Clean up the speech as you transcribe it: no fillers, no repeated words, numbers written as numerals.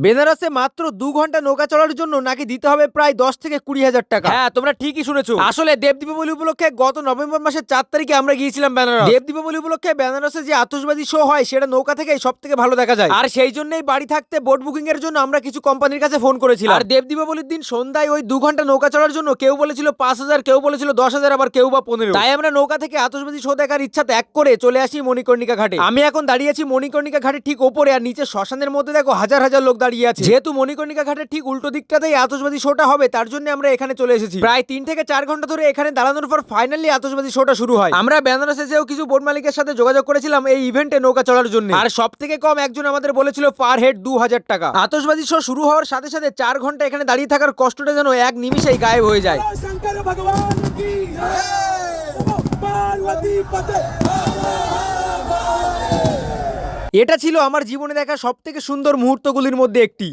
বেনারসে মাত্র 2 ঘন্টা নৌকা চলার জন্য নাকি দিতে হবে প্রায় 10 থেকে 20 হাজার টাকা। হ্যাঁ, তোমরা ঠিকই শুনেছো। আসলে দেব দীপাবলি উপলক্ষে গত নভেম্বর মাসের 4 তারিখে আমরা গিয়েছিলাম বেনারস। দেব দীপাবলি উপলক্ষে বেনারসে যে আতশবাজি শো হয় সেটা নৌকা থেকেই সব থেকে ভালো দেখা যায়। আর সেই জন্যই বাড়ি থাকতে বোট বুকিং এর জন্য আমরা কিছু কোম্পানির কাছে ফোন করেছিলাম। আর দেব দীপাবলির দিন সন্ধ্যায় ওই 2 ঘন্টা নৌকা চলার জন্য কেউ বলেছিল 5,000, কেউ বলেছিল 10,000, আবার কেউ বা 15। তাই আমরা নৌকা থেকে আতশবাজি শো দেখার ইচ্ছা ত্যাগ করে চলে আসি মণিকর্ণিকা ঘাটে। আমি এখন দাঁড়িয়ে আছি মণিকর্ণিকা ঘাটে ঠিক ওপরে, আর নিচে শ্মশানের মধ্যে দেখো হাজার হাজার লোক দাঁড়িয়ে আছে। যেহেতু মণিকর্ণিকা ঘাটের ঠিক উল্টো দিকটাতেই আতশবাজি শোটা হবে, তার জন্য আমরা এখানে চলে এসেছি। প্রায় 3 থেকে 4 ঘন্টা ধরে এখানে দাঁড়ানোর পর ফাইনালি আতশবাজি শোটা শুরু হয়। আমরা বেনারসে যেও কিছু বোট মালিকের সাথে যোগাযোগ করেছিলাম এই ইভেন্টে নৌকা চলার জন্য, আর সব থেকে কম একজন আমাদের বলেছিল পার হেড 2,000 টাকা। আতশবাজি শো শুরু হওয়ার সাথে সাথে 4 ঘন্টা এখানে দাঁড়িয়ে থাকার কষ্টটা যেন এক নিমিষেই গায়েব হয়ে যায়। এটা ছিল আমার জীবনে দেখা সব থেকে সুন্দর মুহূর্তগুলির মধ্যে একটি।